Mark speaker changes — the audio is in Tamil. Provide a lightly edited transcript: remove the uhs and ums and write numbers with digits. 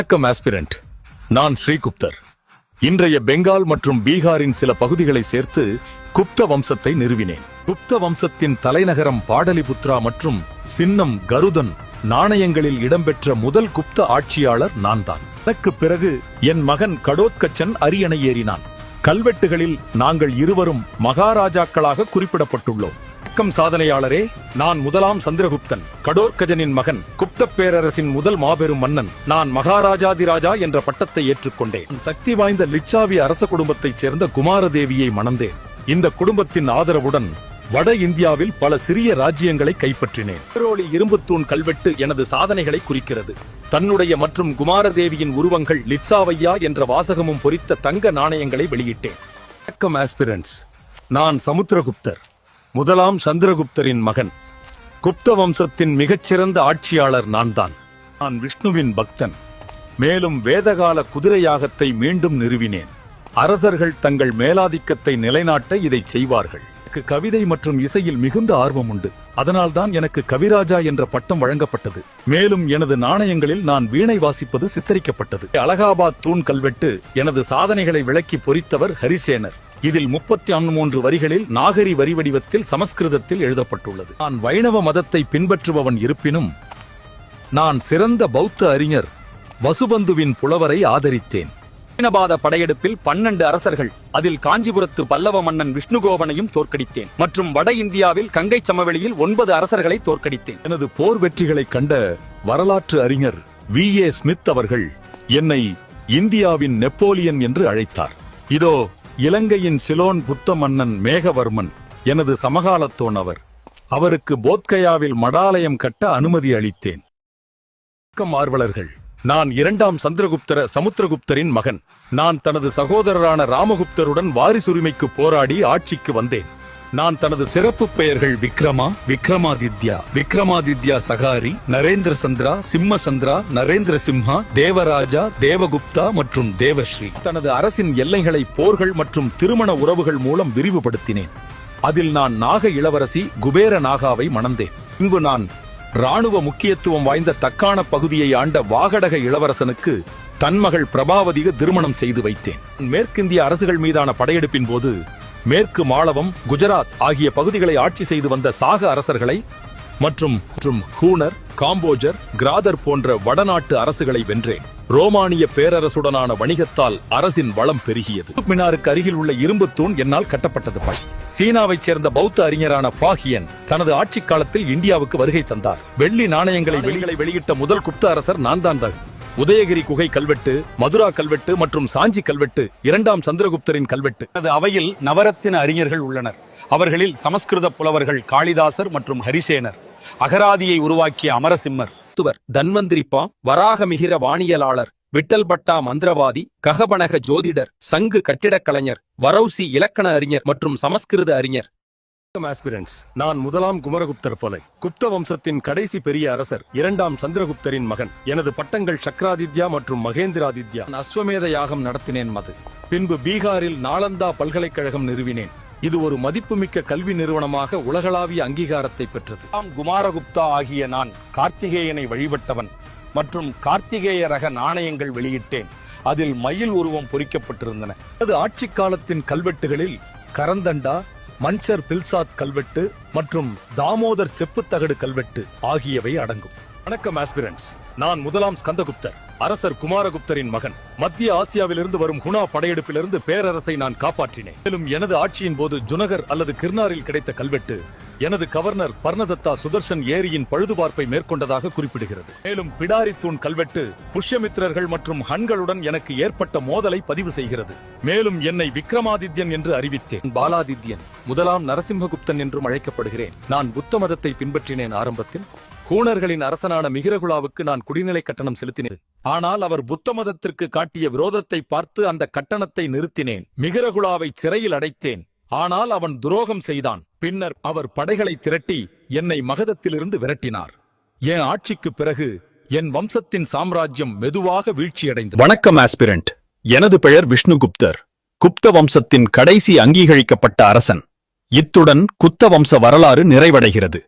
Speaker 1: வணக்கம் ஆஸ்பிரண்ட். நான் ஸ்ரீகுப்தர். இன்றைய பெங்கால் மற்றும் பீகாரின் சில பகுதிகளை சேர்த்து குப்த வம்சத்தை நிறுவினேன். குப்த வம்சத்தின் தலைநகரம் பாடலிபுத்ரா மற்றும் சின்னம் கருதன் நாணயங்களில் இடம்பெற்ற முதல் குப்த ஆட்சியாளர் நான்தான். அதற்கு பிறகு என் மகன் கடோத்கச்சன் அரியணை ஏறினான். கல்வெட்டுகளில் நாங்கள் இருவரும் மகாராஜாக்களாக குறிப்பிடப்பட்டுள்ளோம். வணக்கம் சாதனையாளரே, நான் முதலாம் சந்திரகுப்தன், கடோத்கஜனின் மகன், குப்த பேரரசின் முதல் மாபெரும் மன்னன். நான் மகாராஜாதிராஜா என்ற பட்டத்தை ஏற்றுக்கொண்டேன். சக்தி வாய்ந்த லிச்சாவி அரச குடும்பத்தைச் சேர்ந்த குமாரதேவியை மணந்தேன். இந்த குடும்பத்தின் ஆதரவுடன் வட இந்தியாவில் பல சிறிய ராஜ்யங்களை கைப்பற்றினேன். பேரோலி இரும்புத்தூண் கல்வெட்டு எனது சாதனைகளை குறிக்கிறது. தன்னுடைய மற்றும் குமாரதேவியின் உருவங்கள் லிச்சாவையா என்ற வாசகமும் பொறித்த தங்க நாணயங்களை வெளியிட்டேன். வணக்கம் ஆஸ்பிரண்ட்ஸ், நான் சமுத்திரகுப்தர், முதலாம் சந்திரகுப்தரின் மகன். குப்த வம்சத்தின் மிகச்சிறந்த ஆட்சியாளர் நான்தான். நான் விஷ்ணுவின் பக்தன். மேலும் வேதகால குதிரை யாகத்தை மீண்டும் நிறுவினேன். அரசர்கள் தங்கள் மேலாதிக்கத்தை நிலைநாட்ட இதை செய்வார்கள். எனக்கு கவிதை மற்றும் இசையில் மிகுந்த ஆர்வம் உண்டு. அதனால்தான் எனக்கு கவிராஜா என்ற பட்டம் வழங்கப்பட்டது. மேலும் எனது நாணயங்களில் நான் வீணை வாசிப்பது சித்தரிக்கப்பட்டது. அலகாபாத் தூண் கல்வெட்டு எனது சாதனைகளை விளக்கி பொறித்தவர் ஹரிசேனர். இதில் 33 வரிகளில் நாகரி வரி வடிவத்தில் சமஸ்கிருதத்தில் எழுதப்பட்டுள்ளது. நான் வைணவ மதத்தை பின்பற்றுபவன் இருப்பினும் நான் சிறந்த பௌத்த அறிஞர் வசுபந்துவின் புலவரை ஆதரித்தேன். சீனபாத படையெடுப்பில் 12 அரசர்கள், அதில் காஞ்சிபுரத்து பல்லவ மன்னன் விஷ்ணுகோபனையும் தோற்கடித்தேன். மற்றும் வட இந்தியாவில் கங்கை சமவெளியில் 9 அரசர்களை தோற்கடித்தேன். எனது போர் வெற்றிகளை கண்ட வரலாற்று அறிஞர் V.A. ஸ்மித் அவர்கள் என்னை இந்தியாவின் நெப்போலியன் என்று அழைத்தார். இதோ இலங்கையின் சிலோன் புத்த மன்னன் மேகவர்மன் எனது சமகாலத்தோன். அவருக்கு போத்கயாவில் மடாலயம் கட்ட அனுமதி அளித்தேன். ஆர்வலர்கள், நான் 2ஆம் சமுத்திரகுப்தரின் மகன். நான் தனது சகோதரரான ராமகுப்தருடன் வாரிசுரிமைக்கு போராடி ஆட்சிக்கு வந்தேன். நான் தனது சிறப்பு பெயர்கள் விக்ரமா, விக்ரமாதித்யா சகாரி, நரேந்திர சந்திரா, சிம்மசந்திரா, நரேந்திர சிம்ஹா, தேவராஜா, தேவகுப்தா மற்றும் தேவஸ்ரீ. தனது அரசின் எல்லைகளை போர்கள் மற்றும் திருமண உறவுகள் மூலம் விரிவுபடுத்தினேன். அதில் நான் நாக இளவரசி குபேர நாகாவை மணந்தேன். இங்கு நான் ராணுவ முக்கியத்துவம் வாய்ந்த தக்கான பகுதியை ஆண்ட வாகடக இளவரசனுக்கு தன் மகள் பிரபாவதிக்கு திருமணம் செய்து வைத்தேன். மேற்கிந்திய அரசுகள் மீதான படையெடுப்பின் போது மேற்கு மாளவம், குஜராத் ஆகிய பகுதிகளை ஆட்சி செய்து வந்த சாக அரசர்களை மற்றும் ஹூனர், காம்போஜர், கிராதர் போன்ற வடநாட்டு அரசுகளை வென்றேன். ரோமானிய பேரரசுடனான வணிகத்தால் அரசின் வளம் பெருகியது. மினாருக்கு அருகில் உள்ள இரும்பு தூண் என்னால் கட்டப்பட்டது. சீனாவைச் சேர்ந்த பௌத்த அறிஞரான ஃபாஹியன் தனது ஆட்சி காலத்தில் இந்தியாவுக்கு வருகை தந்தார். வெள்ளி நாணயங்களை வெளியிட்ட முதல் குப்த அரசர் நான் தான். உதயகிரி குகை கல்வெட்டு, மதுரா கல்வெட்டு மற்றும் சாஞ்சி கல்வெட்டு 2ஆம் சந்திரகுப்தரின் கல்வெட்டு. எனது அவையில் நவரத்தின அறிஞர்கள் உள்ளனர். அவர்களில் சமஸ்கிருத புலவர்கள் காளிதாசர் மற்றும் ஹரிசேனர், அகராதியை உருவாக்கிய அமரசிம்மர், தன்வந்திரி பா, வராகமிகிர வாணியலாளர், விட்டல் பட்டா மந்திரவாதி, ககபனக ஜோதிடர், சங்கு கட்டிடக் கலைஞர், வரௌசி இலக்கண அறிஞர் மற்றும் சமஸ்கிருத அறிஞர். ஆஸ்பிரண்ட்ஸ், நான் முதலாம் குமரகுப்தர் போலை, குப்த வம்சத்தின் கடைசி பெரிய அரசர், 2ஆம் சந்திரகுப்தரின் மகன். எனது பட்டங்கள் சக்கராதித்யா மற்றும் மகேந்திராதித்யா. அஸ்வமேத யாகம் நடத்தினேன். பின்பு பீகாரில் நாலந்தா பல்கலைக்கழகம் நிறுவினேன். இது ஒரு மதிப்புமிக்க கல்வி நிறுவனமாக உலகளாவிய அங்கீகாரத்தை பெற்றது. குமாரகுப்தா ஆகிய நான் கார்த்திகேயனை வழிபட்டவன் மற்றும் கார்த்திகேய ரக நாணயங்கள் வெளியிட்டேன். அதில் மயில் உருவம் பொறிக்கப்பட்டிருந்தன. அது ஆட்சி காலத்தின் கல்வெட்டுகளில் கரந்தண்டா, மன்சர் பில்சாத் கல்வெட்டு மற்றும் தாமோதர் செப்புத்தகடு கல்வெட்டு ஆகியவை அடங்கும். வணக்கம் ஆஸ்பிரண்ட்ஸ், நான் முதலாம் ஸ்கந்தகுப்தர், அரசர் குமாரகுப்தரின் மகன். மத்திய ஆசியாவிலிருந்து வரும் குணா படையெடுப்பிலிருந்து பேரரசை நான் காப்பாற்றினேன். மேலும் எனது ஆட்சியின் போது ஜுனகர் அல்லது கிர்னாரில் கிடைத்த கல்வெட்டு எனது கவர்னர் பர்ணதத்தா சுதர்ஷன் ஏரியின் பழுதுபார்ப்பை மேற்கொண்டதாக குறிப்பிடுகிறது. மேலும் பிடாரி தூண் கல்வெட்டு புஷ்யமித்திரர்கள் மற்றும் ஹன்களுடன் எனக்கு ஏற்பட்ட மோதலை பதிவு செய்கிறது. மேலும் என்னை விக்ரமாதித்யன் என்று அறிவித்தேன். பாலாதித்யன், முதலாம் நரசிம்மகுப்தன் என்றும் அழைக்கப்படுகிறேன். நான் புத்த மதத்தை பின்பற்றினேன். ஆரம்பத்தில் ஹூணர்களின் அரசனான மிகிரகுலாவுக்கு நான் குடிநிலை கட்டணம் செலுத்தினேன். ஆனால் அவர் புத்த மதத்திற்கு காட்டிய விரோதத்தை பார்த்து அந்த கட்டணத்தை நிறுத்தினேன். மிகிரகுலாவை சிறையில் அடைத்தேன். ஆனால் அவன் துரோகம் செய்தான். பின்னர் அவர் படைகளை திரட்டி என்னை மகதத்திலிருந்து விரட்டினார். என் ஆட்சிக்கு பிறகு என் வம்சத்தின் சாம்ராஜ்யம் மெதுவாக வீழ்ச்சியடைந்தது. வணக்கம் ஆஸ்பிரண்ட், எனது பெயர் விஷ்ணுகுப்தர், குப்த வம்சத்தின் கடைசி அங்கீகரிக்கப்பட்ட அரசன். இத்துடன் குப்த வம்ச வரலாறு நிறைவடைகிறது.